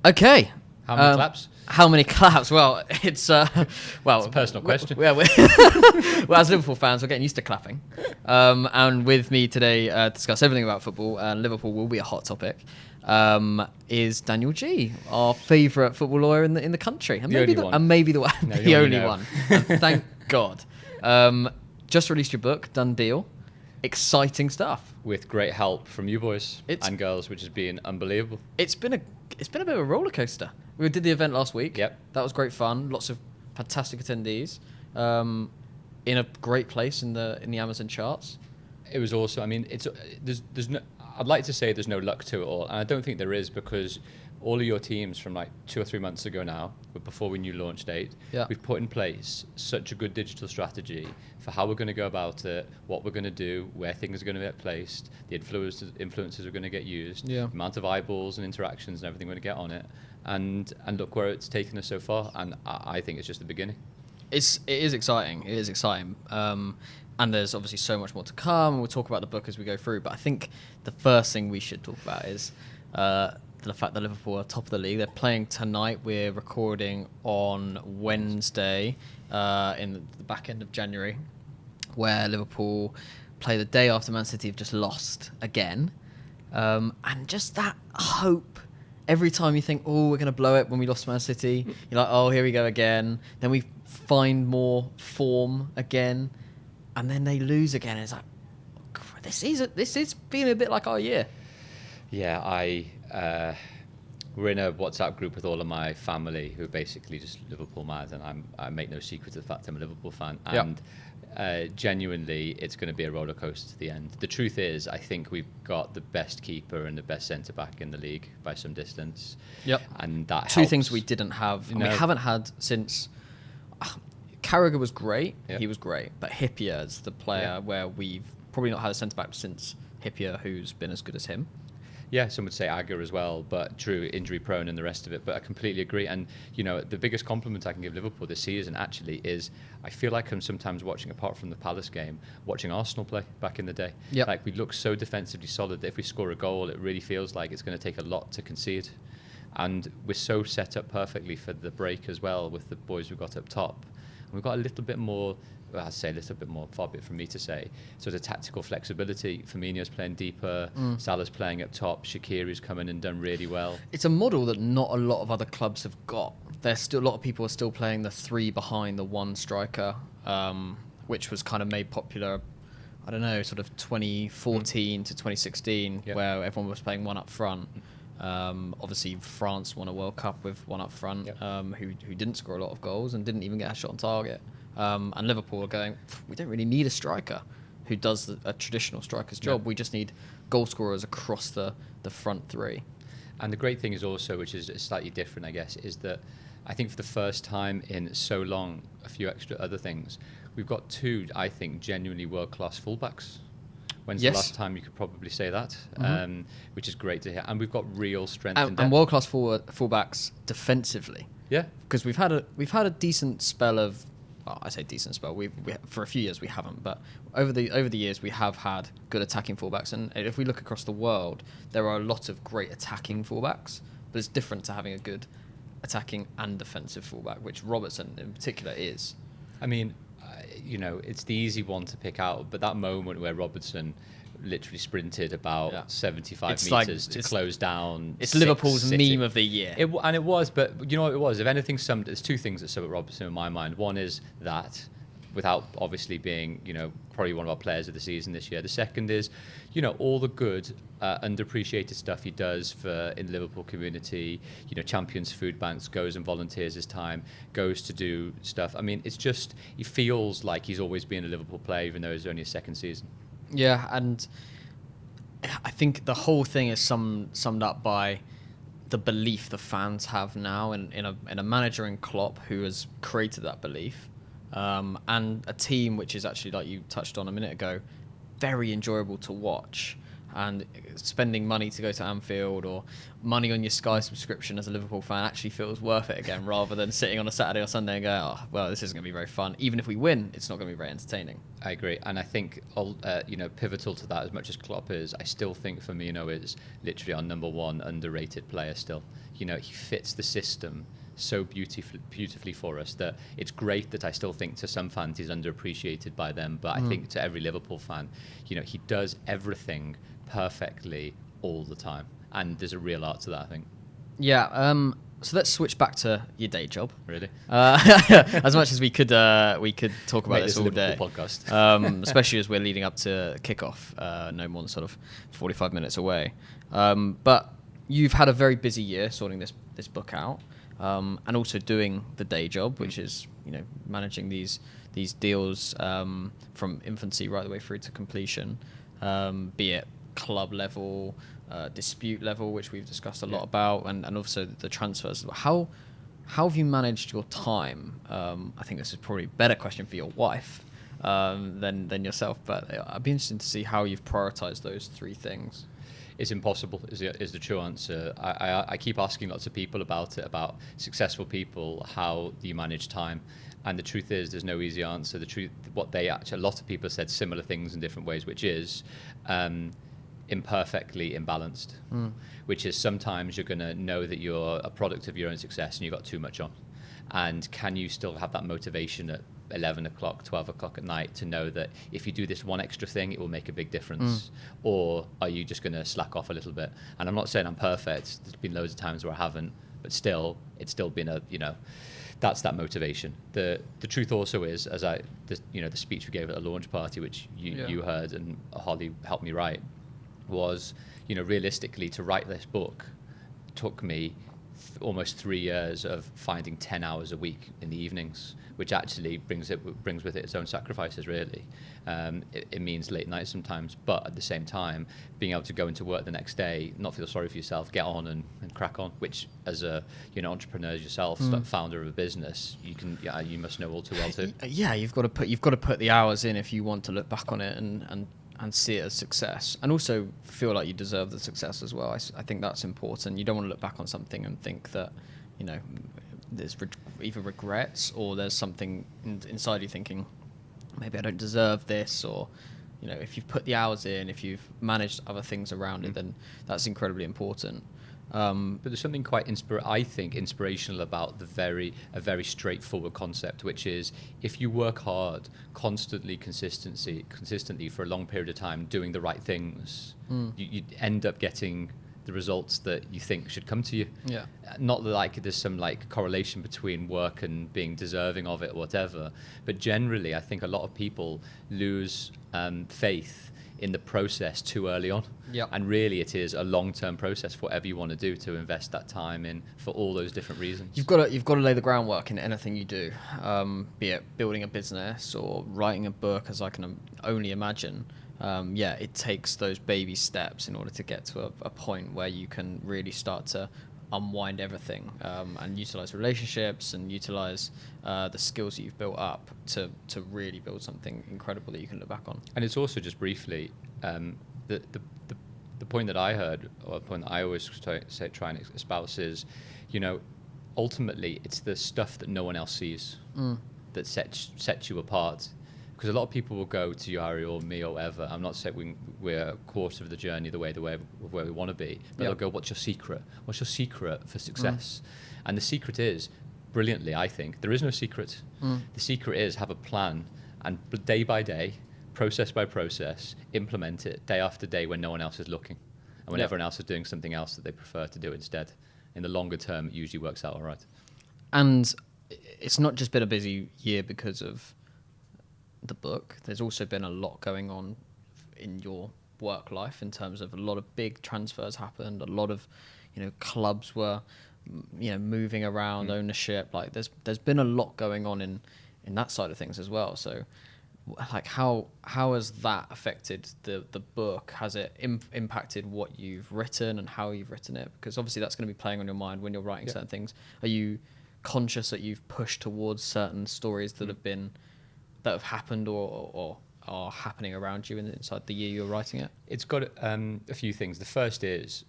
Okay. How many claps? How many claps? Well, it's It's a personal question. Well, as Liverpool fans, we're getting used to clapping. And with me today to discuss everything about football, and Liverpool will be a hot topic, is Daniel Geey, our favourite football lawyer in the country, and maybe the one, No, the only one. And thank God. Just released your book, done deal. Exciting stuff. With great help from you boys and girls, which has been unbelievable. It's been a bit of a roller coaster. We did the event last week. Yep. That was great fun. Lots of fantastic attendees. In a great place in the Amazon charts. It was also, I mean, there's no, I'd like to say there's no luck to it all, and I don't think there is, because all of your teams from like 2 or 3 months ago now, but before we knew launch date, we've put in place such a good digital strategy for how we're going to go about it, what we're going to do, where things are going to get placed, the influencers are going to get used, the amount of eyeballs and interactions and everything we're going to get on it, and look where it's taken us so far, and I think it's just the beginning. It is exciting. It is exciting. And there's obviously so much more to come. We'll talk about the book as we go through. But I think the first thing we should talk about is the fact that Liverpool are top of the league. They're playing tonight. We're recording on Wednesday in the back end of January, where Liverpool play the day after Man City have just lost again. And just that hope. Every time you think, oh, we're going to blow it when we lost to Man City, you're like, oh, here we go again. Then we find more form again, and then they lose again. It's like, this is feeling a bit like our year. Yeah, we're in a WhatsApp group with all of my family who are basically just Liverpool mad, and I make no secret of the fact I'm a Liverpool fan. And genuinely, it's going to be a roller coaster to the end. The truth is, I think we've got the best keeper and the best centre back in the league by some distance. Yep. And that two helps. things we didn't have. And we haven't had since. Carragher was great. He was great. But Hippier is the player where we've probably not had a centre back since Hippier, who's been as good as him. Yeah, some would say Agger as well, but true, injury prone and the rest of it. But I completely agree. And, you know, the biggest compliment I can give Liverpool this season actually is I feel like I'm sometimes watching, apart from the Palace game, watching Arsenal play back in the day. Yep. Like, we look so defensively solid that if we score a goal, it really feels like it's going to take a lot to concede. And we're so set up perfectly for the break as well with the boys we've got up top. And we've got a little bit more, well, I'd say a little bit more, far be it from me to say, sort of tactical flexibility. Firmino's playing deeper, Salah's playing up top, Shaqiri's come in and done really well. It's a model that not a lot of other clubs have got. There's still a lot of people are still playing the three behind the one striker, which was kind of made popular, I don't know, sort of 2014 to 2016, where everyone was playing one up front. Obviously, France won a World Cup with one up front, who didn't score a lot of goals and didn't even get a shot on target. And Liverpool are going, we don't really need a striker who does a traditional striker's job. We just need goal scorers across the front three. And the great thing is also, which is slightly different, I guess, is that I think for the first time in so long, a few extra other things, we've got two, I think, genuinely world-class fullbacks. When's the last time you could probably say that? Which is great to hear. And we've got real strength and depth. And world-class fullbacks defensively. Yeah. Because we've had a decent spell of, well, I say decent spell. We for a few years we haven't, but over the years we have had good attacking fullbacks. And if we look across the world, there are a lot of great attacking fullbacks, but it's different to having a good attacking and defensive fullback, which Robertson in particular is. I mean, you know, it's the easy one to pick out, but that moment where Robertson literally sprinted about 75 metres to close down. It's Liverpool's meme of the year. It was, but you know what it was? If anything, there's two things that sum up Robertson in my mind. One is that, without obviously being, you know, probably one of our players of the season this year. The second is, you know, all the good, underappreciated stuff he does in the Liverpool community. You know, champions food banks, goes and volunteers his time, goes to do stuff. I mean, it's just, he feels like he's always been a Liverpool player, even though it's only his second season. Yeah, and I think the whole thing is summed up by the belief the fans have now in a manager in Klopp who has created that belief, and a team which is actually, like you touched on a minute ago, very enjoyable to watch. and spending money to go to Anfield or money on your Sky subscription as a Liverpool fan actually feels worth it again, rather than sitting on a Saturday or Sunday and going, oh, well, this isn't going to be very fun. Even if we win, it's not going to be very entertaining. I agree. And I think, pivotal to that, as much as Klopp is, I still think Firmino is literally our number one underrated player still. He fits the system so beautifully for us that it's great that I still think to some fans he's underappreciated by them, but I think to every Liverpool fan, he does everything perfectly all the time, and there's a real art to that, I think. Yeah. So let's switch back to your day job. Really? As much as we could talk about this all day. Podcast. Especially as we're leading up to kickoff, no more than sort of 45 minutes away. But you've had a very busy year sorting this book out. And also doing the day job, which is managing these deals from infancy right the way through to completion, be it club level, dispute level, which we've discussed a lot about, and also the transfers. How have you managed your time? I think this is probably a better question for your wife than yourself, but I'd be interested to see how you've prioritized those three things. It's impossible is the true answer. I keep asking lots of people about it, about successful people, how do you manage time? And the truth is there's no easy answer. A lot of people have said similar things in different ways, which is imperfectly imbalanced, which is sometimes you're going to know that you're a product of your own success and you've got too much on. And can you still have that motivation at 11 o'clock, 12 o'clock at night to know that if you do this one extra thing, it will make a big difference? Or are you just going to slack off a little bit? And I'm not saying I'm perfect. There's been loads of times where I haven't, but still, it's still been that's that motivation. The truth also is, the speech we gave at the launch party, which you heard and Holly helped me write, was, realistically, to write this book took me almost 3 years of finding 10 hours a week in the evenings, which actually brings with it its own sacrifices, really. It means late nights sometimes, but at the same time, being able to go into work the next day, not feel sorry for yourself, get on and crack on, which as a entrepreneur yourself, founder of a business, you must know all too well too. Yeah, you've got to put the hours in if you want to look back on it and see it as success, and also feel like you deserve the success as well. I think that's important. You don't want to look back on something and think that, there's either regrets or there's something inside you thinking, maybe I don't deserve this, or, if you've put the hours in, if you've managed other things around it, then that's incredibly important. But there's something quite inspirational about a very straightforward concept, which is if you work hard, consistently for a long period of time, doing the right things, you end up getting the results that you think should come to you. Yeah. Not that there's some correlation between work and being deserving of it or whatever, but generally I think a lot of people lose faith in the process too early on. Yep. And really it is a long-term process for whatever you want to do, to invest that time in for all those different reasons. You've got to lay the groundwork in anything you do, be it building a business or writing a book, as I can only imagine. It takes those baby steps in order to get to a point where you can really start to unwind everything, and utilize relationships and utilize the skills that you've built up to really build something incredible that you can look back on. And it's also, just briefly, the point that I heard, or the point that I always try and espouse is, ultimately it's the stuff that no one else sees that sets you apart. Because a lot of people will go to Yari or me or whatever. I'm not saying we're a quarter of the journey of where we want to be, but they'll go, "What's your secret? What's your secret for success?" And the secret is, brilliantly, I think, there is no secret. The secret is have a plan, and day by day, process by process, implement it day after day when no one else is looking, and when everyone else is doing something else that they prefer to do instead. In the longer term, it usually works out all right. And it's not just been a busy year because of the book. There's also been a lot going on in your work life in terms of a lot of big transfers happened. A lot of, clubs were, moving around, ownership. There's been a lot going on in that side of things as well. So, how has that affected the book? Has it impacted what you've written and how you've written it? Because obviously that's going to be playing on your mind when you're writing certain things. Are you conscious that you've pushed towards certain stories that have happened, or are happening around you inside the year you're writing it? It's got a few things. The first is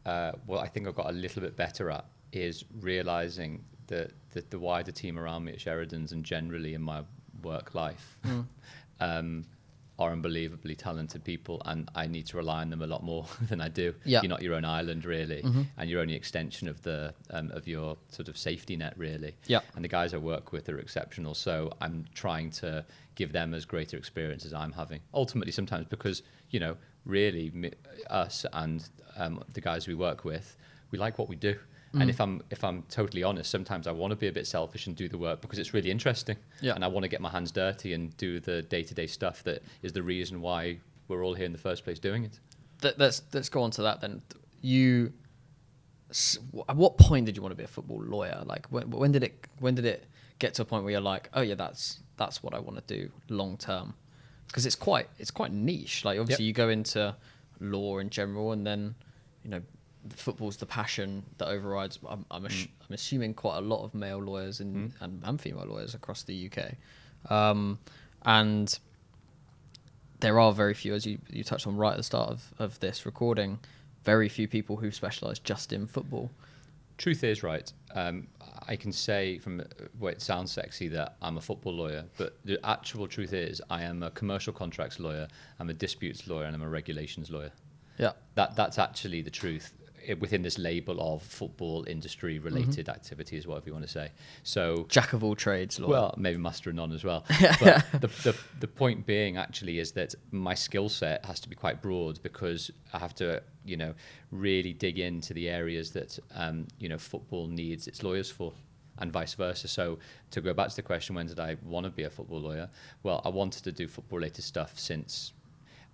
what I think I've got a little bit better at is realizing that the wider team around me at Sheridan's and generally in my work life are unbelievably talented people, and I need to rely on them a lot more than I do. Yeah. You're not your own island, really, and you're only extension of the of your sort of safety net, really. Yeah. And the guys I work with are exceptional, so I'm trying to give them as greater experience as I'm having. Ultimately, sometimes because, you know, really us and the guys we work with, we like what we do. And if I'm totally honest, sometimes I want to be a bit selfish and do the work because it's really interesting. Yeah. And I want to get my hands dirty and do the day-to-day stuff that is the reason why we're all here in the first place doing it. Let's go on to that then. At what point did you want to be a football lawyer? Like when did it get to a point where you're like, oh yeah, that's what I want to do long term? Because it's quite niche. Like obviously you go into law in general, and then, you know, football's the passion that overrides. I'm assuming quite a lot of male lawyers and female lawyers across the UK, and there are very few, as you touched on right at the start of this recording, very few people who specialise just in football. Truth is, right, I can say from where it sounds sexy that I'm a football lawyer, but the actual truth is I am a commercial contracts lawyer, I'm a disputes lawyer, and I'm a regulations lawyer. Yeah, that's actually the truth within this label of football industry related activities, whatever you want to say. So jack of all trades lawyer. Well, maybe master of none as well. But the point being actually is that my skill set has to be quite broad, because I have to, you know, really dig into the areas that you know, football needs its lawyers for, and vice versa. So to go back to the question, when did I want to be a football lawyer? Well, I wanted to do football related stuff since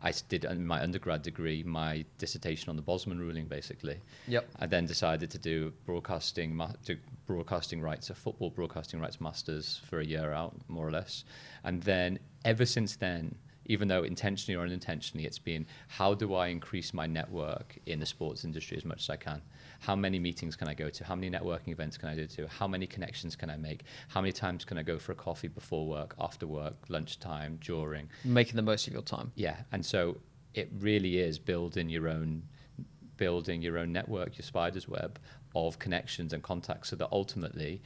I did in my undergrad degree, my dissertation on the Bosman ruling, basically. Yep. I then decided to do broadcasting rights, a football broadcasting rights masters for a year out, more or less. And then ever since then, even though intentionally or unintentionally, it's been, how do I increase my network in the sports industry as much as I can? How many meetings can I go to? How many networking events can I go to? How many connections can I make? How many times can I go for a coffee before work, after work, lunchtime, during? Making the most of your time. Yeah, and so it really is building your own network, your spider's web of connections and contacts, so that ultimately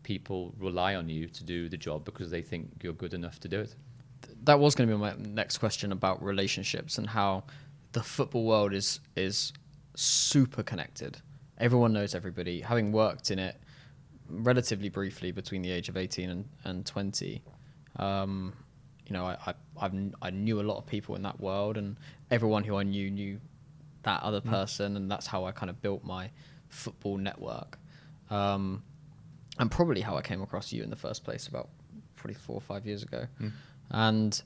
people rely on you to do the job because they think you're good enough to do it. That was going to be my next question about relationships and how the football world is super connected. Everyone knows everybody. Having worked in it relatively briefly between the age of 18 and 20, you know, I knew a lot of people in that world, and everyone who I knew that other person, and that's how I kind of built my football network. And probably how I came across you in the first place about probably 4 or 5 years ago. And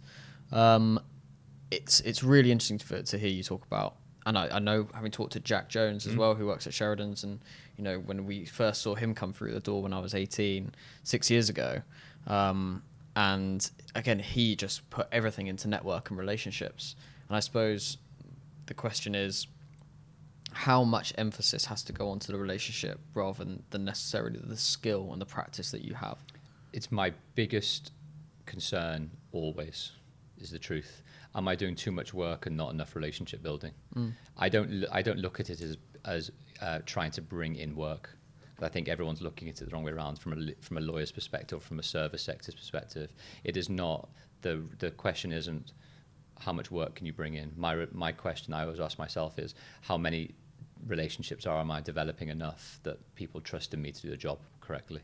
it's really interesting to hear you talk about, and I know, having talked to Jack Jones as well, who works at Sheridan's, and, you know, when we first saw him come through the door when I was 18, 6 years ago, and again, he just put everything into network and relationships. And I suppose the question is, how much emphasis has to go onto the relationship rather than necessarily the skill and the practice that you have? It's my biggest concern always, is the truth. Am I doing too much work and not enough relationship building? I don't look at it as trying to bring in work. I think everyone's looking at it the wrong way around from a lawyer's perspective, from a service sector's perspective. It is not, the question isn't how much work can you bring in. My question I always ask myself is, how many relationships am I developing enough that people trust in me to do the job correctly?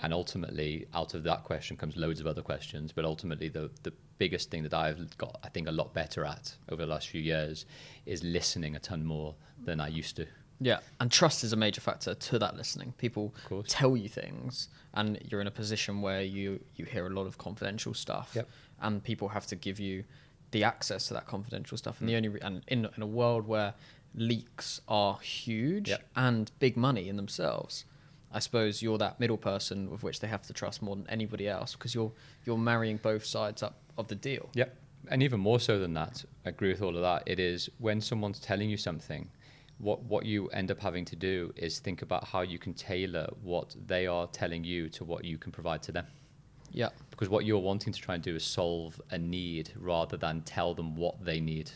And ultimately, out of that question comes loads of other questions. But ultimately, the biggest thing that I've got, I think, a lot better at over the last few years is listening a ton more than I used to. Yeah, and trust is a major factor to that listening. People tell you things, and you're in a position where you hear a lot of confidential stuff, and people have to give you the access to that confidential stuff. And the only and in a world where leaks are huge and big money in themselves, I suppose you're that middle person with which they have to trust more than anybody else, because you're marrying both sides up of the deal. Yep. And even more so than that, I agree with all of that. It is when someone's telling you something, what you end up having to do is think about how you can tailor what they are telling you to what you can provide to them. Yeah. Because what you're wanting to try and do is solve a need rather than tell them what they need.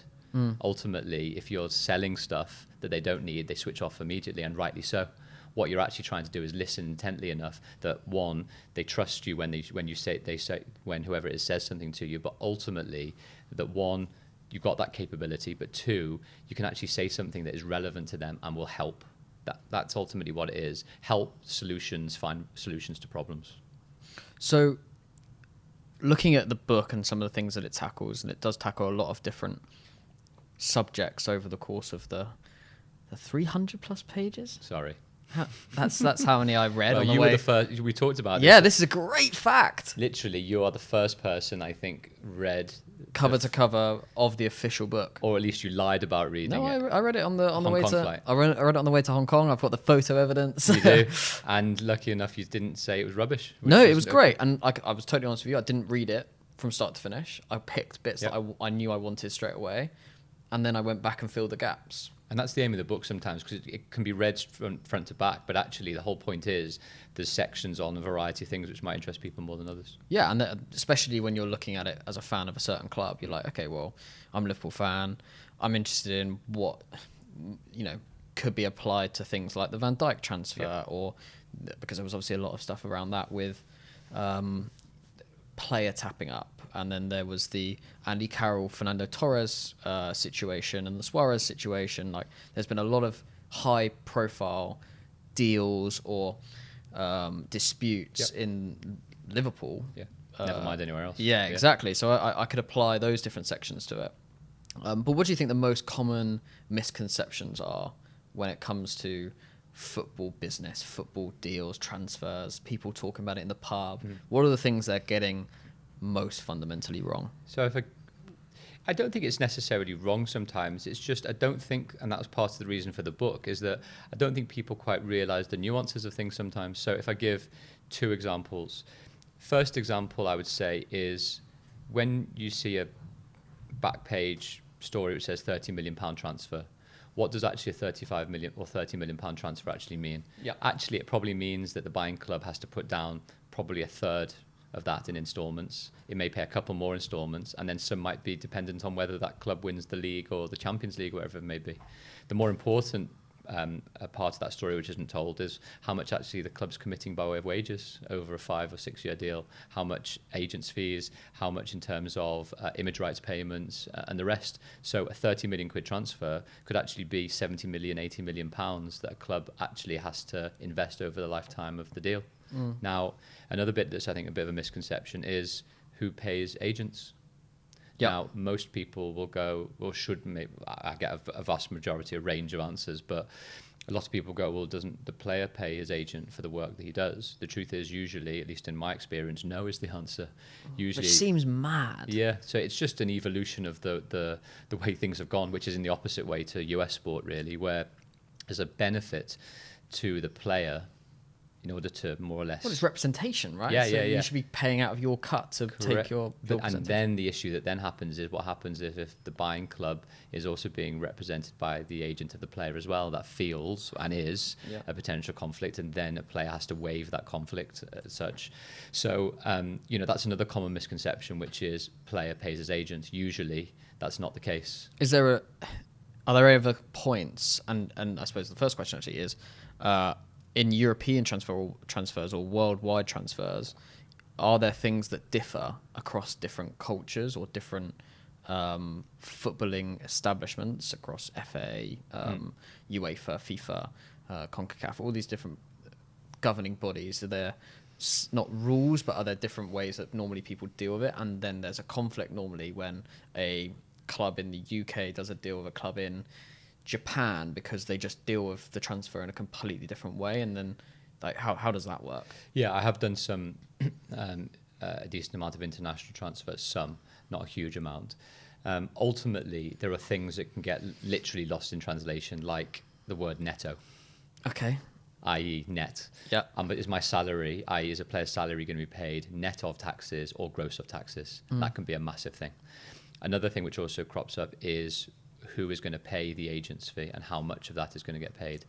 Ultimately, if you're selling stuff that they don't need, they switch off immediately, and rightly so. What you're actually trying to do is listen intently enough that, one, they trust you when whoever it is says something to you, but ultimately that, one, you've got that capability, but two, you can actually say something that is relevant to them and will help. That's ultimately what it is. Help solutions, find solutions to problems. So looking at the book and some of the things that it tackles, and it does tackle a lot of different subjects over the course of the 300 plus pages. Sorry. That's how many I read. Well, on the you way. were the first. We talked about this. Yeah, this is a great fact. Literally, you are the first person I think read cover to cover of the official book, or at least you lied about reading it. No, I read it on the Hong way Kong to. flight. I read it on the way to Hong Kong. I've got the photo evidence. You do, and lucky enough, you didn't say it was rubbish. No, it was great, and I was totally honest with you. I didn't read it from start to finish. I picked bits that I knew I wanted straight away, and then I went back and filled the gaps. And that's the aim of the book sometimes, because it can be read front to back, but actually the whole point is there's sections on a variety of things which might interest people more than others. Yeah, and especially when you're looking at it as a fan of a certain club, you're like, okay, well, I'm a Liverpool fan. I'm interested in what, could be applied to things like the Van Dijk transfer, or because there was obviously a lot of stuff around that with player tapping up. And then there was the Andy Carroll, Fernando Torres situation and the Suarez situation. Like, there's been a lot of high-profile deals or disputes in Liverpool. Yeah, never mind anywhere else. Yeah, exactly. So I could apply those different sections to it. But what do you think the most common misconceptions are when it comes to football business, football deals, transfers, people talking about it in the pub? What are the things they're getting most fundamentally wrong? So I don't think it's necessarily wrong sometimes. It's just I don't think, and that was part of the reason for the book, is that I don't think people quite realise the nuances of things sometimes. So if I give two examples. First example I would say is when you see a back page story which says £30 million transfer, what does actually a 35 million or £30 million transfer actually mean? Yeah. Actually, it probably means that the buying club has to put down probably a third of that in instalments. It may pay a couple more instalments, and then some might be dependent on whether that club wins the league or the Champions League, whatever it may be. The more important part of that story which isn't told is how much actually the club's committing by way of wages over a 5 or 6 year deal, how much agents fees, how much in terms of image rights payments and the rest. So a 30 million quid transfer could actually be 70 million, 80 million pounds that a club actually has to invest over the lifetime of the deal. Now, another bit that's I think a bit of a misconception is who pays agents. Yep. Now, most people will go, well, I get a vast majority, a range of answers, but a lot of people go, well, doesn't the player pay his agent for the work that he does? The truth is usually, at least in my experience, no is the answer. Usually, which seems mad. Yeah, so it's just an evolution of the way things have gone, which is in the opposite way to US sport, really, where there's a benefit to the player in order to more or less... Well, it's representation, right? Yeah, so yeah. you should be paying out of your cut to take your and then the issue that then happens is what happens if the buying club is also being represented by the agent of the player as well. That feels and is a potential conflict, and then a player has to waive that conflict as such. So, that's another common misconception, which is player pays his agent. Usually, that's not the case. Are there ever points, and I suppose the first question actually is... in European transfers or worldwide transfers, are there things that differ across different cultures or different footballing establishments across FA, UEFA, FIFA, CONCACAF, all these different governing bodies? Are there not rules, but are there different ways that normally people deal with it? And then there's a conflict normally when a club in the UK does a deal with a club in Japan because they just deal with the transfer in a completely different way, and then how does that work? Yeah, I have done some a decent amount of international transfers, some, not a huge amount. Ultimately, there are things that can get literally lost in translation, like the word netto. Okay. I.e. net. Yeah. But is my salary, i.e. is a player's salary going to be paid net of taxes or gross of taxes? That can be a massive thing. Another thing which also crops up is who is going to pay the agent's fee and how much of that is going to get paid.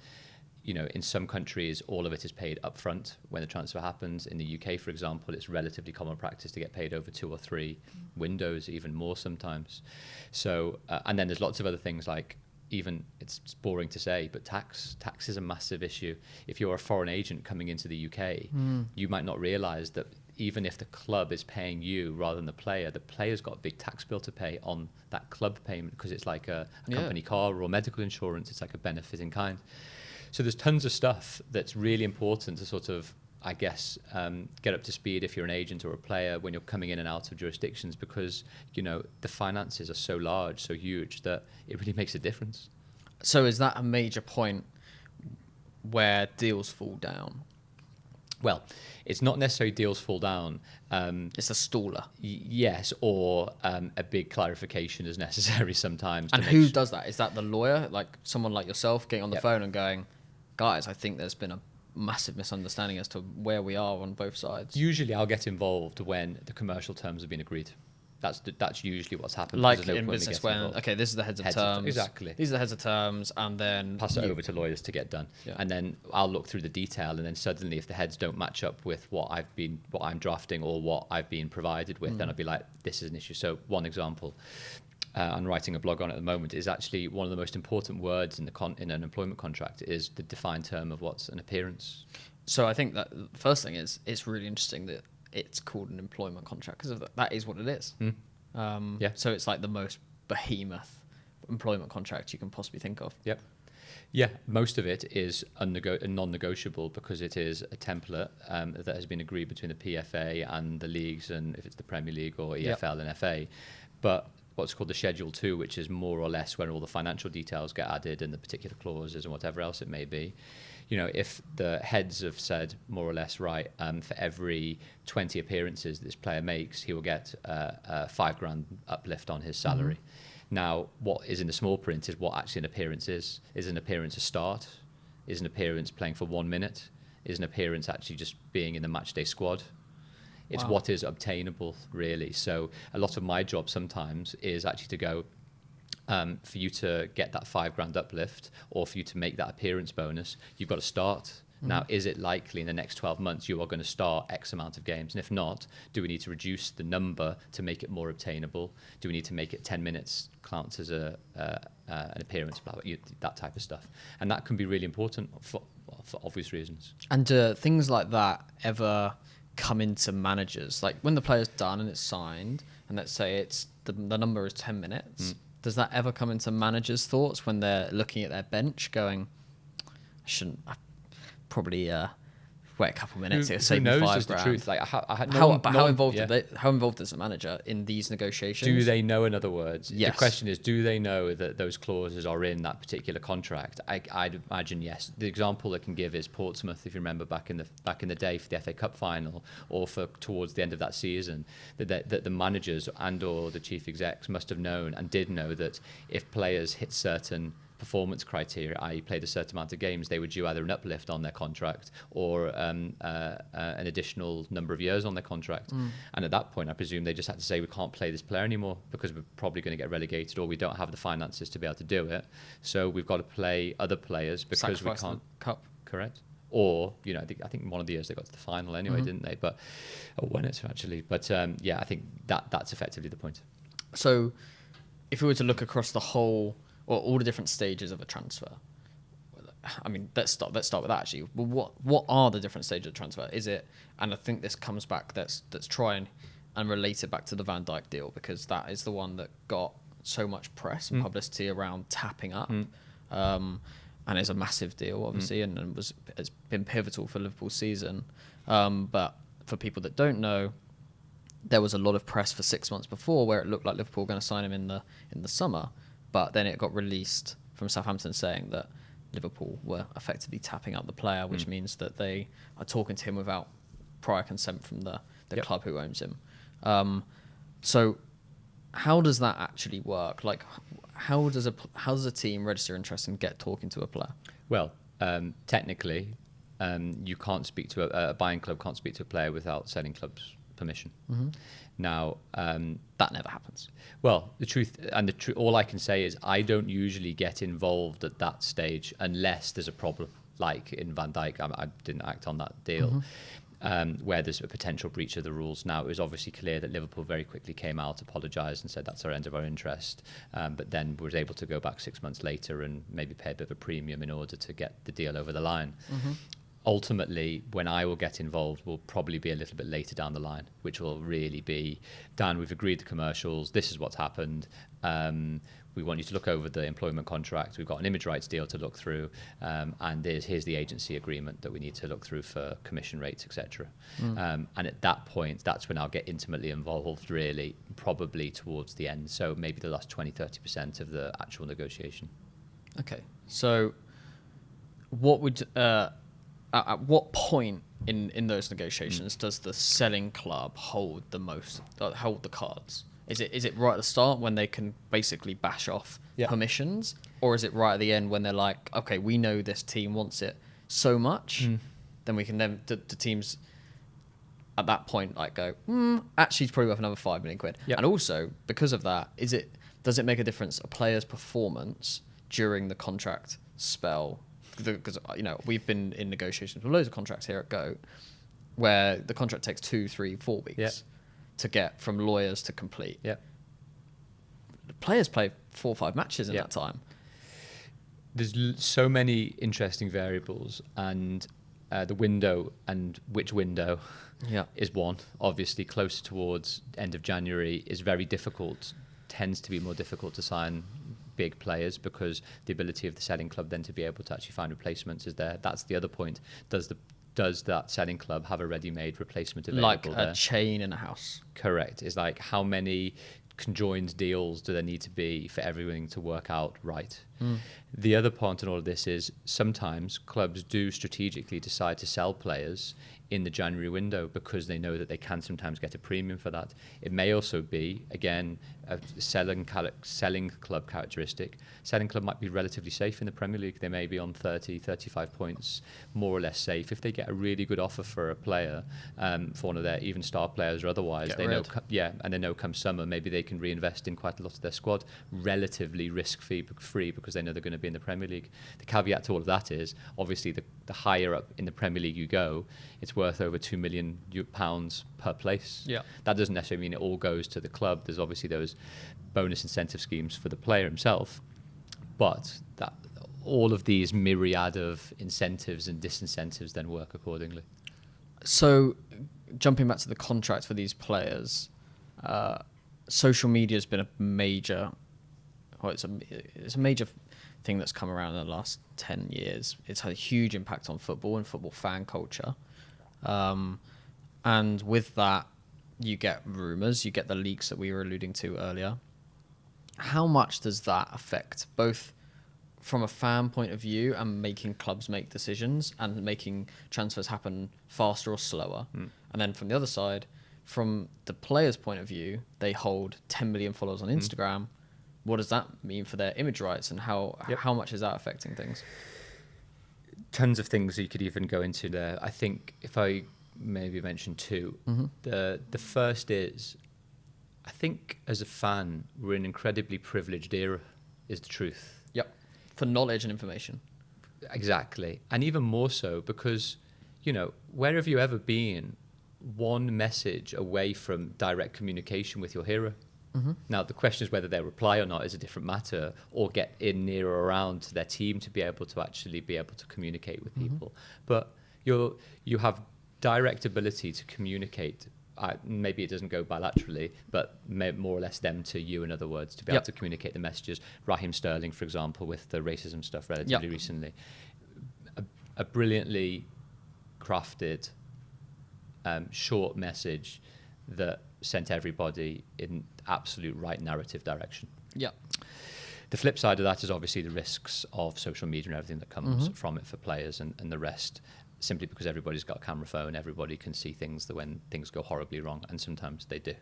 in some countries, all of it is paid upfront when the transfer happens. In the UK, for example, it's relatively common practice to get paid over 2 or 3 windows, even more sometimes. So, and then there's lots of other things like, even, it's boring to say, but tax is a massive issue. If you're a foreign agent coming into the UK, you might not realize that even if the club is paying you rather than the player's got a big tax bill to pay on that club payment, because it's like a company car or medical insurance. It's like a benefit in kind. So there's tons of stuff that's really important to sort of, I guess, get up to speed if you're an agent or a player when you're coming in and out of jurisdictions, because, the finances are so large, so huge, that it really makes a difference. So is that a major point where deals fall down? Well, it's not necessarily deals fall down. It's a staller. Yes, or a big clarification is necessary sometimes. And who does that? Is that the lawyer, like someone like yourself, getting on the phone and going, guys, I think there's been a massive misunderstanding as to where we are on both sides? Usually I'll get involved when the commercial terms have been agreed. That's usually what's happened. Like in business when, okay, this is the heads of terms. Exactly. These are the heads of terms, and then pass it over to lawyers to get done. Yeah. And then I'll look through the detail, and then suddenly if the heads don't match up with what I'm drafting or what I've been provided with, then I'll be like, this is an issue. So one example, I'm writing a blog on at the moment, is actually one of the most important words in an employment contract is the defined term of what's an appearance. So I think that the first thing is, it's really interesting that it's called an employment contract, because that is what it is. So it's like the most behemoth employment contract you can possibly think of. Yep. Yeah, most of it is non-negotiable, because it is a template that has been agreed between the PFA and the leagues, and if it's the Premier League or EFL and FA. But what's called the Schedule 2, which is more or less when all the financial details get added and the particular clauses and whatever else it may be. If the heads have said more or less, right, for every 20 appearances this player makes, he will get a $5,000 uplift on his salary. Now, what is in the small print is what actually an appearance is. Is an appearance a start? Is an appearance playing for 1 minute? Is an appearance actually just being in the matchday squad? It's what is obtainable, really. So a lot of my job sometimes is actually to go, for you to get that $5,000 uplift, or for you to make that appearance bonus, you've got to start. Now, is it likely in the next 12 months you are going to start X amount of games? And if not, do we need to reduce the number to make it more obtainable? Do we need to make it 10 minutes counts as an appearance, blah, blah, that type of stuff? And that can be really important for obvious reasons. And do things like that ever come into managers? Like when the player's done and it's signed, and let's say it's the number is 10 minutes, does that ever come into managers' thoughts when they're looking at their bench going, I probably wait a couple minutes here, save me $5,000. Is the truth? Like, how involved is a manager in these negotiations? Do they know, in other words? Yes. The question is, do they know that those clauses are in that particular contract? I'd imagine yes. The example I can give is Portsmouth, if you remember back in the day for the FA Cup final, or for towards the end of that season, that the managers and or the chief execs must have known and did know that if players hit certain performance criteria, i.e. played a certain amount of games, they were due either an uplift on their contract or an additional number of years on their contract. And at that point, I presume they just had to say, we can't play this player anymore because we're probably going to get relegated, or we don't have the finances to be able to do it. So we've got to play other players because sacrifice we can't. The cup. Correct. Or, I think one of the years they got to the final anyway, didn't they? But won it actually. But I think that's effectively the point. So if we were to look across the whole, or all the different stages of a transfer, I mean, let's start with that actually. Well, what are the different stages of transfer? Is it, and I think this comes back, let's try and relate it back to the Van Dijk deal, because that is the one that got so much press and publicity around tapping up, and is a massive deal, obviously, and has been pivotal for Liverpool's season. But for people that don't know, there was a lot of press for 6 months before where it looked like Liverpool were going to sign him in the summer. But then it got released from Southampton saying that Liverpool were effectively tapping up the player, which means that they are talking to him without prior consent from the club who owns him. So how does that actually work? Like, how does a team register interest and get talking to a player? Well, technically, you can't speak to a buying club can't speak to a player without selling club's permission. Now, that never happens. Well, all I can say is I don't usually get involved at that stage unless there's a problem. like in Van Dijk, I didn't act on that deal. Where there's a potential breach of the rules. Now, it was obviously clear that Liverpool very quickly came out, apologised and said that's our end of our interest, but then was able to go back 6 months later and maybe pay a bit of a premium in order to get the deal over the line. Ultimately, when I will get involved will probably be a little bit later down the line, which will really be, Dan, we've agreed the commercials, this is what's happened, we want you to look over the employment contract, we've got an image rights deal to look through, and here's the agency agreement that we need to look through for commission rates, etc. And at that point, that's when I'll get intimately involved, really, probably towards the end, so maybe the last 20-30% of the actual negotiation. Okay, so what would... at what point in those negotiations does the selling club hold the cards? Is it right at the start when they can basically bash off permissions, or is it right at the end when they're like, okay, we know this team wants it so much, then we can the teams at that point like go, actually it's probably worth another £5 million. And also because of that, does it make a difference a player's performance during the contract spell? Because we've been in negotiations with loads of contracts here at Goat where the contract takes 2, 3, 4 weeks to get from lawyers to complete. The players play 4 or 5 matches in that time. There's so many interesting variables, and the window and which window is one. Obviously, closer towards end of January is very difficult, tends to be more difficult to sign big players because the ability of the selling club then to be able to actually find replacements is there. That's the other point. Does that selling club have a ready-made replacement available like there? A chain in a house? Correct. It's like how many conjoined deals do there need to be for everything to work out right? The other point in all of this is sometimes clubs do strategically decide to sell players in the January window because they know that they can sometimes get a premium for that. It may also be, again, a selling club characteristic. Selling club might be relatively safe in the Premier League. They may be on 30, 35 points, more or less safe. If they get a really good offer for a player, for one of their even star players or otherwise, and they know come summer, maybe they can reinvest in quite a lot of their squad, relatively risk-free because they know they're going to be in the Premier League. The caveat to all of that is, obviously, the higher up in the Premier League you go, it's worth over £2 million per place. That doesn't necessarily mean it all goes to the club. There's obviously those bonus incentive schemes for the player himself, but that all of these myriad of incentives and disincentives then work accordingly. So, jumping back to the contract for these players, social media has been a major. It's a major thing that's come around in the last 10 years. It's had a huge impact on football and football fan culture. And with that, you get rumours, you get the leaks that we were alluding to earlier. How much does that affect both from a fan point of view and making clubs make decisions and making transfers happen faster or slower? And then from the other side, from the player's point of view, they hold 10 million followers on Instagram. What does that mean for their image rights, and how much is that affecting things? Tons of things you could even go into there. I think if I maybe mention two, the first is, I think as a fan, we're in an incredibly privileged era, is the truth. For knowledge and information. Exactly. And even more so because, where have you ever been one message away from direct communication with your hero? Now, the question is whether they reply or not is a different matter, or get in near or around to their team to be able to actually be able to communicate with people. But you have direct ability to communicate. Maybe it doesn't go bilaterally, but more or less them to you, in other words, to be able to communicate the messages. Raheem Sterling, for example, with the racism stuff relatively recently. A brilliantly crafted short message that sent everybody in absolute right narrative direction. The flip side of that is obviously the risks of social media and everything that comes from it for players and the rest, simply because everybody's got a camera phone, everybody can see things that when things go horribly wrong, and sometimes they do.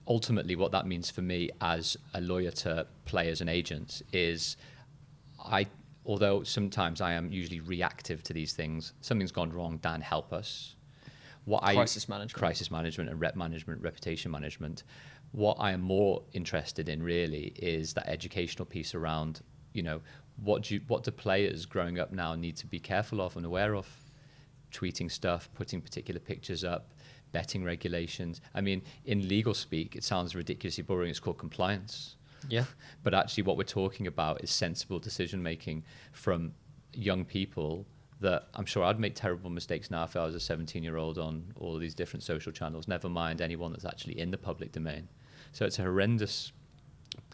Ultimately, what that means for me as a lawyer to players and agents is although sometimes I am usually reactive to these things, something's gone wrong, Dan, help us. Crisis management and rep management, reputation management. What I am more interested in really is that educational piece around, what do players growing up now need to be careful of and aware of? Tweeting stuff, putting particular pictures up, betting regulations. I mean, in legal speak, it sounds ridiculously boring. It's called compliance. Yeah. But actually what we're talking about is sensible decision making from young people that I'm sure I'd make terrible mistakes now if I was a 17-year-old on all of these different social channels, never mind anyone that's actually in the public domain. So it's a horrendous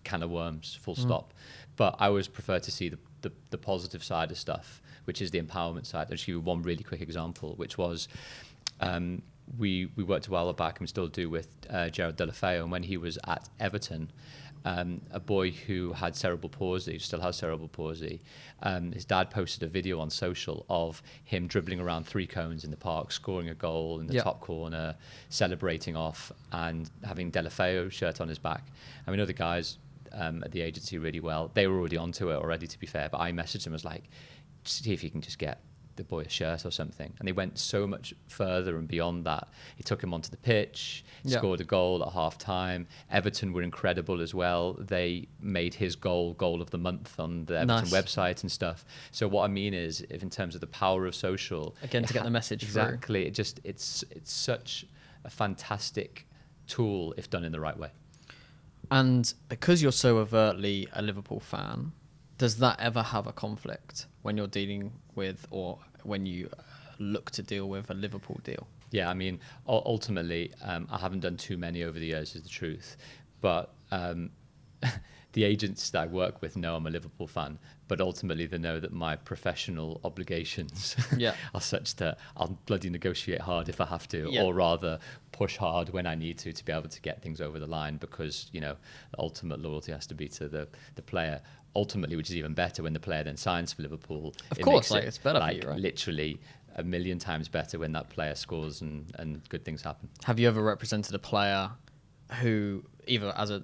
can of worms, full stop. But I always prefer to see the positive side of stuff, which is the empowerment side. I'll just give you one really quick example, which was we worked a while back and still do with Gerard Deulofeu, and when he was at Everton, a boy who had cerebral palsy, still has cerebral palsy, his dad posted a video on social of him dribbling around 3 cones in the park, scoring a goal in the top corner, celebrating off, and having Deulofeu shirt on his back. And we know the guys at the agency really well. They were already onto it already, to be fair, but I messaged him as like, see if you can just get the boy a shirt or something. And they went so much further and beyond that. He took him onto the pitch, scored a goal at half time. Everton were incredible as well. They made his goal of the month on the Everton website and stuff. So what I mean is, if in terms of the power of social, again, to get the message exactly through. It's such a fantastic tool if done in the right way. And because you're so overtly a Liverpool fan, does that ever have a conflict when you're dealing with, or when you look to deal with a Liverpool deal? Yeah, I mean, ultimately, I haven't done too many over the years, is the truth. But the agents that I work with know I'm a Liverpool fan, but ultimately they know that my professional obligations are such that I'll bloody negotiate hard if I have to, or rather push hard when I need to be able to get things over the line, because, you know, the ultimate loyalty has to be to the player. Ultimately, which is even better when the player then signs for Liverpool. Of course, it's better for you, right? Literally a million times better when that player scores and good things happen. Have you ever represented a player who, either as a,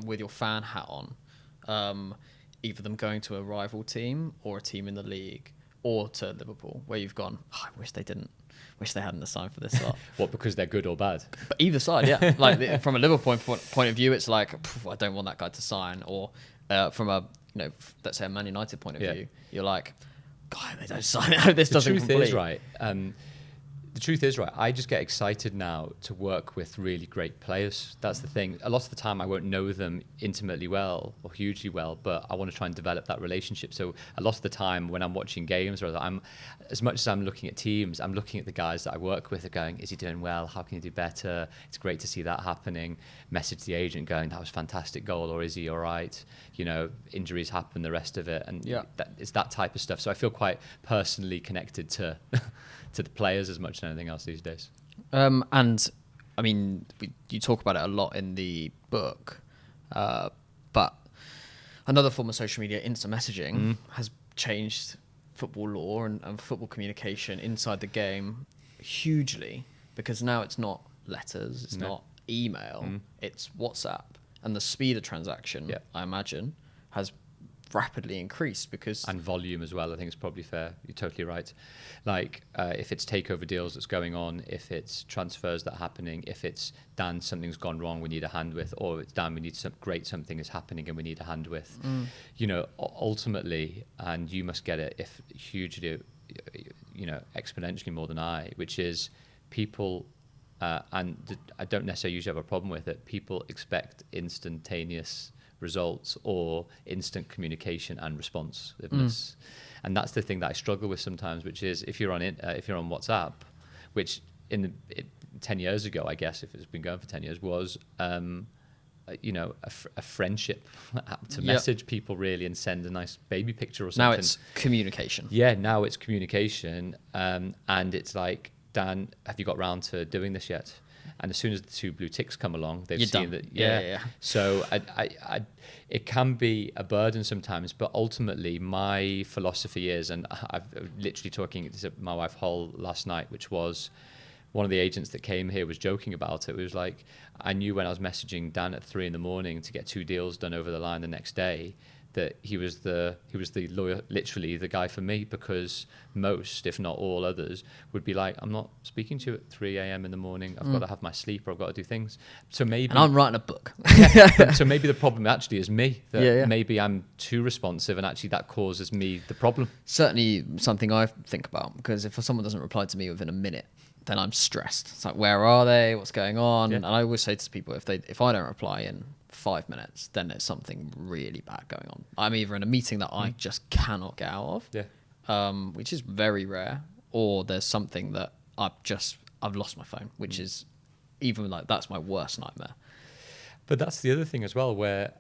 with your fan hat on, either them going to a rival team or a team in the league, or to Liverpool, where you've gone, I wish they hadn't signed for this lot? What, because they're good or bad? But either side, yeah. Like from a Liverpool point of view, it's like, I don't want that guy to sign. Or from a, let's say a Man United point of view, you're like, God, they don't sign it. This doesn't complete. The truth is, right, I just get excited now to work with really great players. That's the thing. A lot of the time I won't know them intimately well or hugely well, but I want to try and develop that relationship. So a lot of the time when I'm watching games, or as much as I'm looking at teams, I'm looking at the guys that I work with and going, is he doing well? How can he do better? It's great to see that happening. Message the agent going, that was a fantastic goal, or is he all right? Injuries happen, the rest of it. And it's that type of stuff. So I feel quite personally connected to the players as much as anything else these days. And I mean, you talk about it a lot in the book, but another form of social media, instant messaging, has changed football law and football communication inside the game hugely, because now it's not letters, it's not email, it's WhatsApp, and the speed of transaction, I imagine, has rapidly increased because... And volume as well, I think it's probably fair. You're totally right. Like, if it's takeover deals that's going on, if it's transfers that are happening, if it's, Dan, something's gone wrong, we need a hand with, or it's, Dan, we need something is happening and we need a hand with. Ultimately, and you must get it if hugely, exponentially more than I, which is people, and I don't necessarily usually have a problem with it, people expect instantaneous results or instant communication and responsiveness. And that's the thing that I struggle with sometimes, which is if you're on WhatsApp, which 10 years ago, I guess, if it's been going for 10 years, was a friendship app to message people really and send a nice baby picture or something. Now it's communication. Yeah, now it's communication, and it's like, Dan, have you got round to doing this yet? And as soon as the 2 blue ticks come along, they've seen that. Yeah. So it can be a burden sometimes, but ultimately my philosophy is, and I've literally talking to my wife Hull last night, which was one of the agents that came here was joking about it. It was like, I knew when I was messaging Dan at 3 a.m. to get 2 deals done over the line the next day, that he was the lawyer, literally the guy for me, because most, if not all others, would be like, I'm not speaking to you at 3 a.m. in the morning. I've got to have my sleep, or I've got to do things. So maybe, and I'm writing a book. So maybe the problem actually is me. That maybe I'm too responsive, and actually that causes me the problem. Certainly something I think about, because if someone doesn't reply to me within a minute, then I'm stressed. It's like, where are they? What's going on? Yeah. And I always say to people, if I don't reply in 5 minutes, then there's something really bad going on. I'm either in a meeting that I just cannot get out of, which is very rare, or there's something that I've lost my phone, which is even like, that's my worst nightmare. But that's the other thing as well, where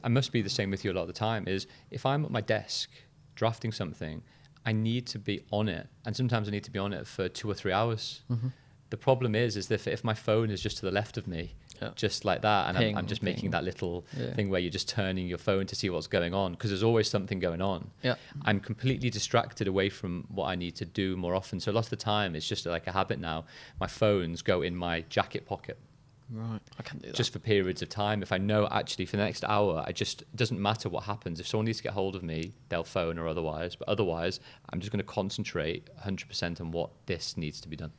I must be the same with you a lot of the time, is if I'm at my desk drafting something, I need to be on it, and sometimes I need to be on it for 2 or 3 hours. Mm-hmm. The problem is that if my phone is just to the left of me, just like that, and I'm just making that little thing where you're just turning your phone to see what's going on, because there's always something going on. Yeah. I'm completely distracted away from what I need to do more often. So lots of the time, it's just like a habit now. My phones go in my jacket pocket. Right, I can do that. Just for periods of time. If I know actually for the next hour, it doesn't matter what happens. If someone needs to get hold of me, they'll phone or otherwise. But otherwise, I'm just going to concentrate 100% on what this needs to be done.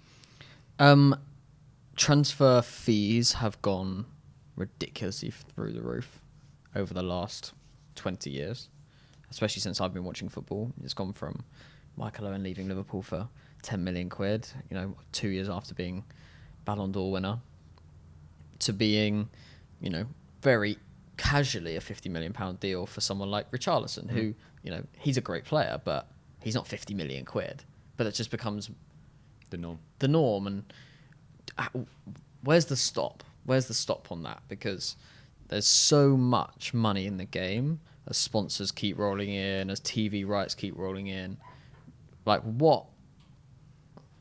Transfer fees have gone ridiculously through the roof over the last 20 years, especially since I've been watching football. It's gone from Michael Owen leaving Liverpool for 10 million quid, 2 years after being Ballon d'Or winner, to being, very casually a £50 million deal for someone like Richarlison, who, he's a great player, but he's not 50 million quid. But it just becomes the norm. And where's the stop? Where's the stop on that? Because there's so much money in the game as sponsors keep rolling in, as TV rights keep rolling in. Like,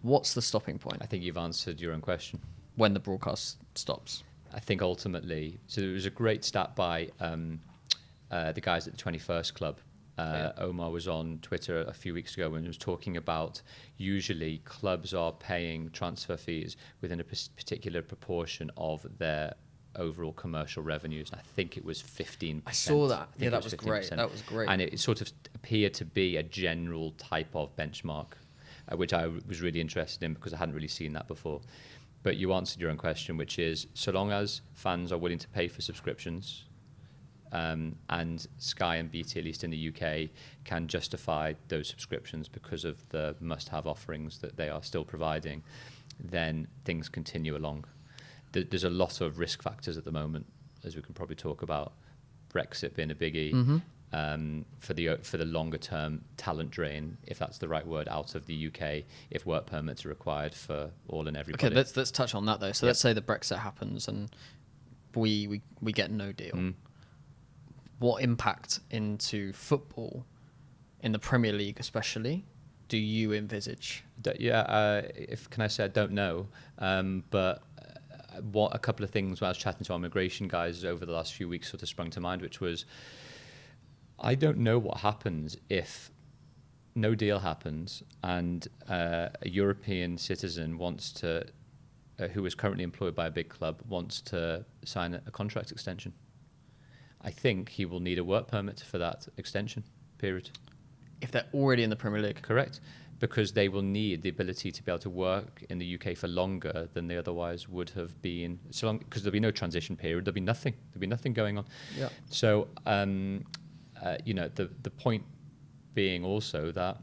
what's the stopping point? I think you've answered your own question. When the broadcast stops? I think ultimately, so there was a great stat by the guys at the 21st Club. Omar was on Twitter a few weeks ago when he was talking about usually clubs are paying transfer fees within a particular proportion of their overall commercial revenues. And I think it was 15%. I saw that. Yeah, that was great. That was great. And it sort of appeared to be a general type of benchmark, which I was really interested in because I hadn't really seen that before. But you answered your own question, which is, so long as fans are willing to pay for subscriptions, and Sky and BT, at least in the UK, can justify those subscriptions because of the must-have offerings that they are still providing, then things continue along. There's a lot of risk factors at the moment, as we can probably talk about. Brexit being a biggie, for the longer term talent drain, if that's the right word, out of the UK, if work permits are required for all and everybody. Okay, let's touch on that though. So let's say the Brexit happens and we get no deal. What impact into football, in the Premier League especially, do you envisage? Can I say I don't know, but what a couple of things when I was chatting to our immigration guys over the last few weeks sort of sprung to mind, which was, I don't know what happens if no deal happens and a European citizen wants to, who is currently employed by a big club, wants to sign a contract extension. I think he will need a work permit for that extension period. If they're already in the Premier League? Correct. Because they will need the ability to be able to work in the UK for longer than they otherwise would have been. So long, because there'll be no transition period, there'll be nothing. There'll be nothing going on. Yeah. So, the point being also that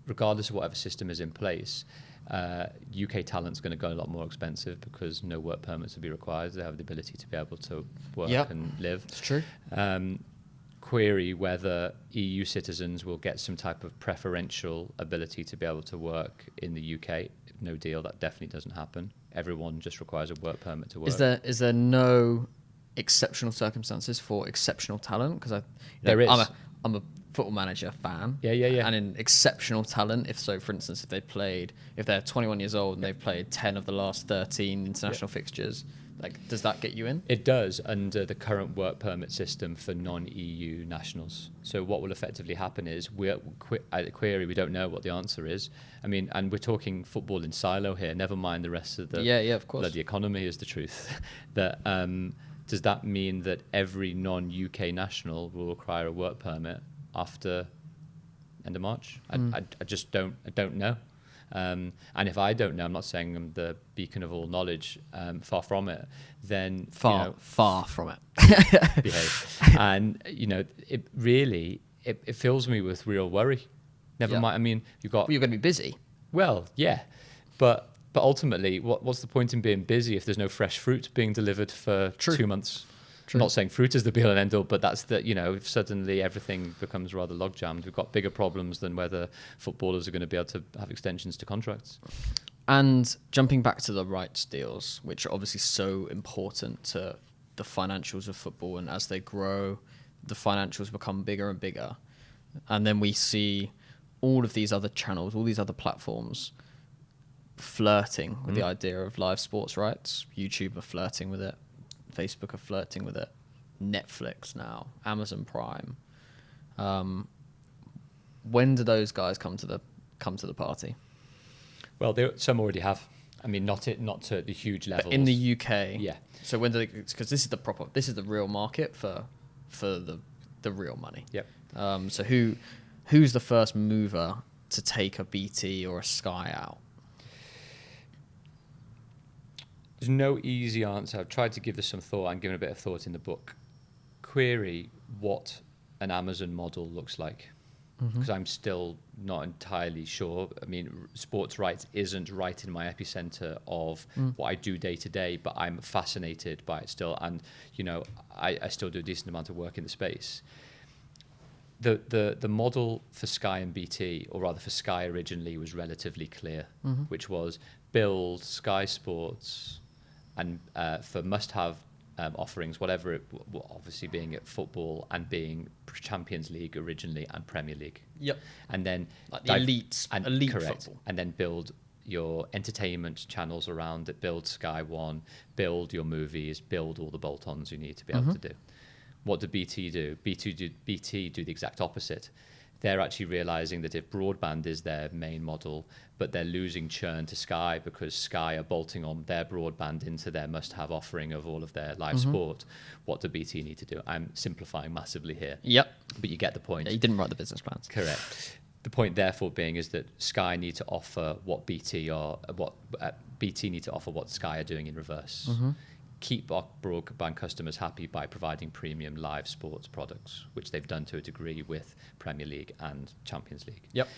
regardless of whatever system is in place, UK talent's going to go a lot more expensive because no work permits will be required. They have the ability to be able to work and live. It's true. Query whether EU citizens will get some type of preferential ability to be able to work in the UK. No deal, that definitely doesn't happen. Everyone just requires a work permit to work. Is there no exceptional circumstances for exceptional talent? Because there is. I'm a Football Manager fan. Yeah. And in exceptional talent, for instance, if they're 21 years old and they've played 10 of the last 13 international fixtures, does that get you in? It does, under the current work permit system for non-EU nationals. So what will effectively happen is, at the query, we don't know what the answer is. I mean, and we're talking football in silo here, never mind the rest of the of course. bloody economy is the truth. That Does that mean that every non-UK national will require a work permit after end of March? I just don't know. And if I don't know, I'm not saying I'm the beacon of all knowledge, far from it, then... Far from it. behave. And, it really, it fills me with real worry. Never mind, I mean, you're going to be busy. Well, yeah. But ultimately, what's the point in being busy if there's no fresh fruit being delivered for 2 months? I'm not saying fruit is the be all and end all, but that's if suddenly everything becomes rather log jammed, we've got bigger problems than whether footballers are going to be able to have extensions to contracts. And jumping back to the rights deals, which are obviously so important to the financials of football, and as they grow, the financials become bigger and bigger. And then we see all of these other channels, all these other platforms flirting with the idea of live sports rights. YouTube are flirting with it. Facebook are flirting with it. Netflix now, Amazon Prime. When do those guys come to the party? Well, some already have. I mean, not to the huge levels. But in the UK, yeah. So when do they? Because this is the real market for the real money. Yep. So who's the first mover to take a BT or a Sky out? There's no easy answer. I've tried to give this some thought. I'm giving a bit of thought in the book. Query what an Amazon model looks like, because I'm still not entirely sure. I mean, sports rights isn't right in my epicenter of what I do day to day, but I'm fascinated by it still. And, I still do a decent amount of work in the space. The model for Sky and BT, or rather for Sky originally, was relatively clear, which was build Sky Sports and for must-have offerings, whatever it, obviously being at football and being Champions League originally and Premier League. Yep. And then like the elite correct, football. and then build your entertainment channels around it, build Sky One, build your movies, build all the bolt-ons you need to be able to do. What did BT do? BT do the exact opposite. They're actually realizing that if broadband is their main model, but they're losing churn to Sky because Sky are bolting on their broadband into their must-have offering of all of their live sport, what do BT need to do? I'm simplifying massively here. Yep. But you get the point. Yeah, you didn't write the business plans. Correct. The point, therefore, being is that Sky need to offer what BT need to offer what Sky are doing in reverse. Keep our broadband customers happy by providing premium live sports products, which they've done to a degree with Premier League and Champions League. Yep.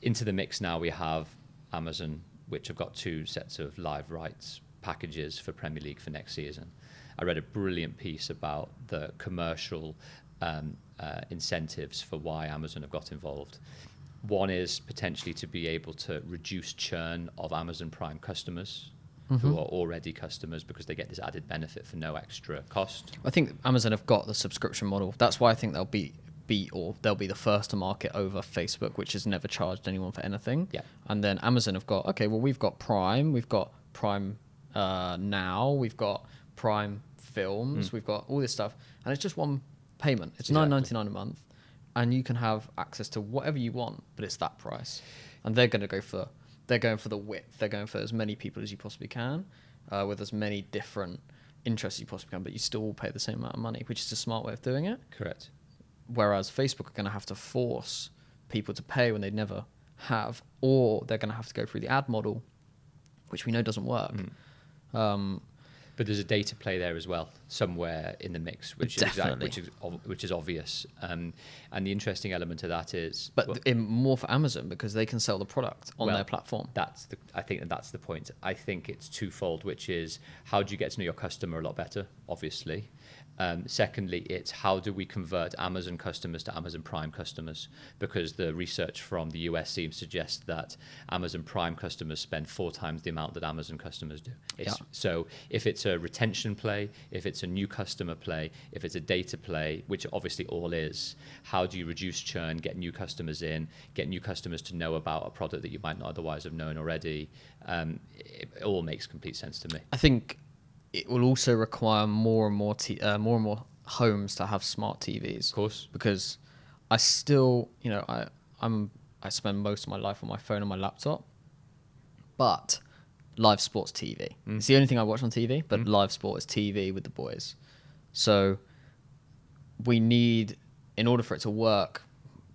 Into the mix now we have Amazon, which have got 2 sets of live rights packages for Premier League for next season. I read a brilliant piece about the commercial incentives for why Amazon have got involved. One is potentially to be able to reduce churn of Amazon Prime customers who are already customers, because they get this added benefit for no extra cost. I think Amazon have got the subscription model. That's why I think they'll be the first to market over Facebook, which has never charged anyone for anything. Yeah. And then Amazon have got, okay, well, we've got Prime Now, we've got Prime Films, we've got all this stuff, and it's just one payment. It's $9.99 a month, and you can have access to whatever you want, but it's that price. And they're going for the width. They're going for as many people as you possibly can, with as many different interests as you possibly can, but you still will pay the same amount of money, which is a smart way of doing it. Correct. Whereas Facebook are going to have to force people to pay when they never have, or they're going to have to go through the ad model, which we know doesn't work. But there's a data play there as well, somewhere in the mix, which is obvious. And the interesting element of that is, more for Amazon, because they can sell the product on their platform. I think that's the point. I think it's twofold, which is how do you get to know your customer a lot better, obviously. Secondly, it's how do we convert Amazon customers to Amazon Prime customers? Because the research from the US seems to suggest that Amazon Prime customers spend 4 times the amount that Amazon customers do. So if it's a retention play, if it's a new customer play, if it's a data play, which obviously all is, how do you reduce churn, get new customers in, get new customers to know about a product that you might not otherwise have known already? It all makes complete sense to me. I think it will also require more and more homes to have smart TVs. Of course. Because I still, I spend most of my life on my phone and my laptop, but live sports TV. It's the only thing I watch on TV, but live sport is TV with the boys. So we need, in order for it to work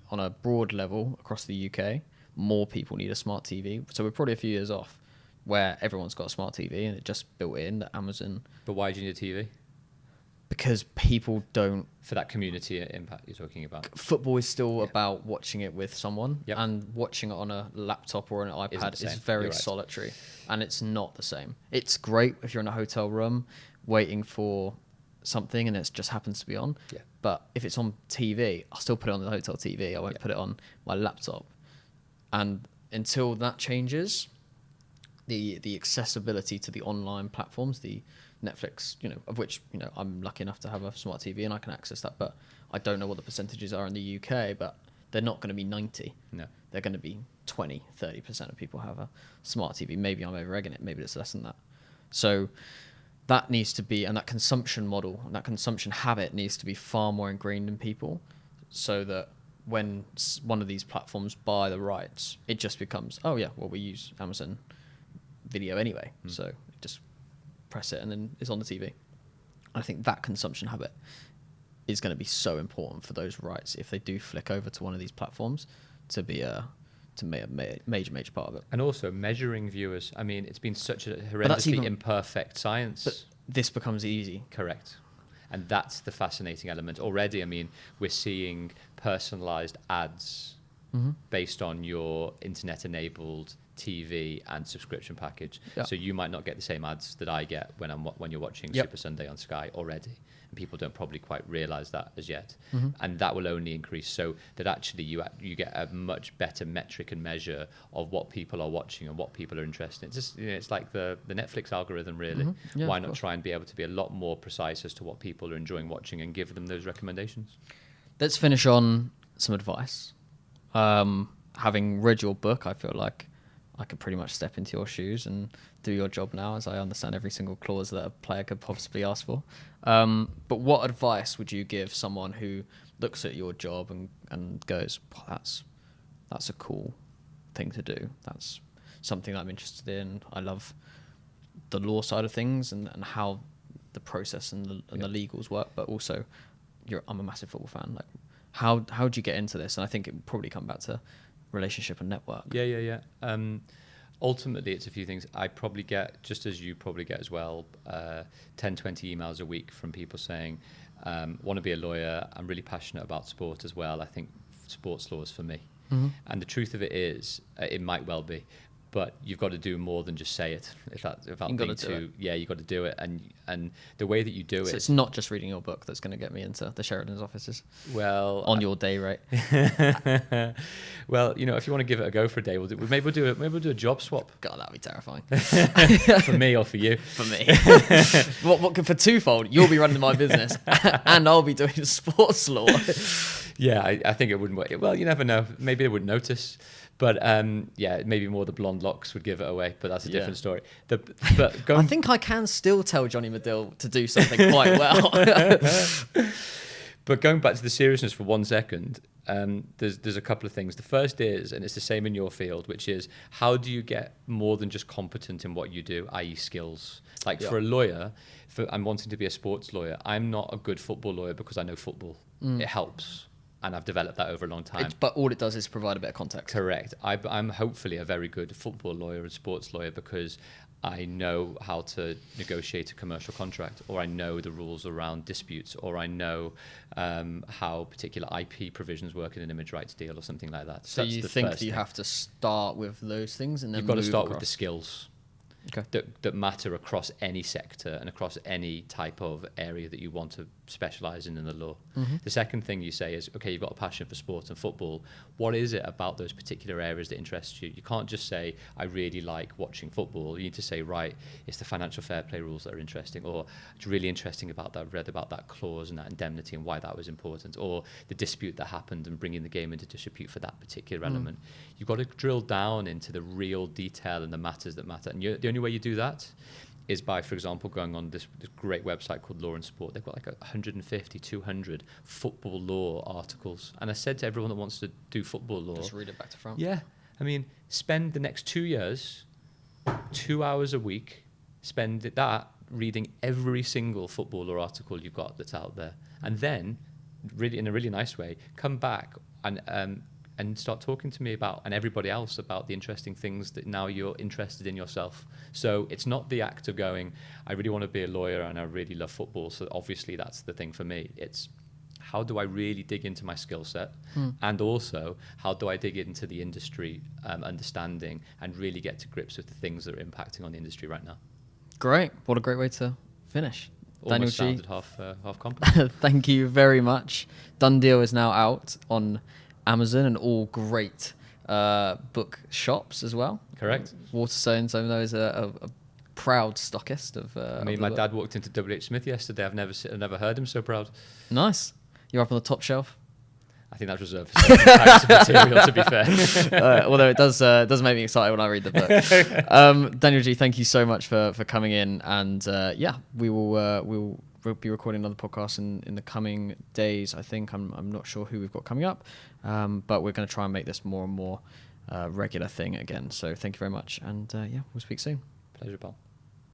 on a broad level across the UK, more people need a smart TV. So we're probably a few years off where everyone's got a smart TV and it just built in that Amazon. But why do you need a TV? Because people don't... For that community impact you're talking about. Football is still about watching it with someone, and watching it on a laptop or an iPad is very solitary, and it's not the same. It's great if you're in a hotel room waiting for something and it just happens to be on. Yeah. But if it's on TV, I'll still put it on the hotel TV. I won't put it on my laptop. And until that changes, the accessibility to the online platforms, the Netflix, of which, I'm lucky enough to have a smart TV and I can access that, but I don't know what the percentages are in the UK, but they're not going to be 90. No. They're going to be 20, 30% of people have a smart TV. Maybe I'm over-egging it. Maybe it's less than that. So that needs to be, and that consumption model, and that consumption habit needs to be far more ingrained in people, so that when one of these platforms buy the rights, it just becomes, we use Amazon Video anyway. So just press it and then it's on the TV. I think that consumption habit is going to be so important for those rights, if they do flick over to one of these platforms, to be a major part of it. And also measuring viewers. I mean, it's been such a horrendously imperfect science. But this becomes easy. Correct. And that's the fascinating element. Already, I mean, we're seeing personalized ads based on your internet-enabled TV and subscription package. Yeah. So you might not get the same ads that I get when you're watching Super Sunday on Sky already. And people don't probably quite realize that as yet. And that will only increase, so that actually you get a much better metric and measure of what people are watching and what people are interested in. It's just, it's like the Netflix algorithm, really. Yeah, why not try and be able to be a lot more precise as to what people are enjoying watching and give them those recommendations? Let's finish on some advice. Having read your book, I feel like I could pretty much step into your shoes and do your job now, as I understand every single clause that a player could possibly ask for. But what advice would you give someone who looks at your job and goes, that's a cool thing to do. That's something I'm interested in. I love the law side of things and how the process and the legals work, but also I'm a massive football fan. Like, how do you get into this? And I think it would probably come back to relationship and network. Yeah. Ultimately, it's a few things. I probably get, just as you probably get as well, 10, 20 emails a week from people saying, want to be a lawyer. I'm really passionate about sport as well. I think sports law is for me. And the truth of it is, it might well be, but you've got to do more than just say it. You've got to do it, and the way that you do it. It's not just reading your book that's going to get me into the Sheridan's offices. Well, on your day rate. Well, if you want to give it a go for a day, maybe we'll do a job swap. God, that'd be terrifying. For me or for you? For me. What for twofold? You'll be running my business, and I'll be doing sports law. Yeah, I think it wouldn't work. Well, you never know. Maybe they wouldn't notice. But maybe more the blonde locks would give it away, but that's a different story. I think I can still tell Johnny Medill to do something quite well. But going back to the seriousness for 1 second, there's a couple of things. The first is, and it's the same in your field, which is, how do you get more than just competent in what you do, i.e. skills? Like for a lawyer, I'm wanting to be a sports lawyer. I'm not a good football lawyer because I know football. It helps. And I've developed that over a long time. But all it does is provide a bit of context. Correct. I'm hopefully a very good football lawyer and sports lawyer because I know how to negotiate a commercial contract, or I know the rules around disputes, or I know how particular IP provisions work in an image rights deal or something like that. So you think that you have to start with those things and then you've got to start with the skills. Okay. That matter across any sector and across any type of area that you want to specialize in the law. The second thing you say is, okay, you've got a passion for sport and football. What is it about those particular areas that interest you? You can't just say, I really like watching football. You need to say, right, it's the financial fair play rules that are interesting, or it's really interesting about that. I've read about that clause and that indemnity and why that was important, or the dispute that happened and bringing the game into disrepute for that particular element. You've got to drill down into the real detail and the matters that matter. And the only way you do that is by, for example, going on this great website called Law and Sport. They've got like 150, 200 football law articles. And I said to everyone that wants to do football law, just read it back to front. Yeah. I mean, spend the next 2 years 2 hours a week, spend that reading every single footballer article you've got that's out there, and then, really in a really nice way, come back and start talking to me about, and everybody else, about the interesting things that now you're interested in yourself. So it's not the act of going, I really want to be a lawyer and I really love football, so obviously that's the thing for me. It's how do I really dig into my skill set, and also how do I dig into the industry understanding and really get to grips with the things that are impacting on the industry right now. Great. What a great way to finish. Almost Daniel sounded half compliment. Thank you very much. Done Deal is now out on Amazon and all great book shops as well. Correct. Waterstones, I know, is a proud stockist of. I mean, my dad walked into WH Smith yesterday. I've never heard him so proud. Nice. You're up on the top shelf. I think that's reserved for certain types of material, to be fair. Although it does make me excited when I read the book. Daniel G, thank you so much for coming in, and we'll be recording another podcast in the coming days. I think I'm not sure who we've got coming up, but we're going to try and make this more and more regular thing again. So thank you very much, and we'll speak soon. Pleasure, pal.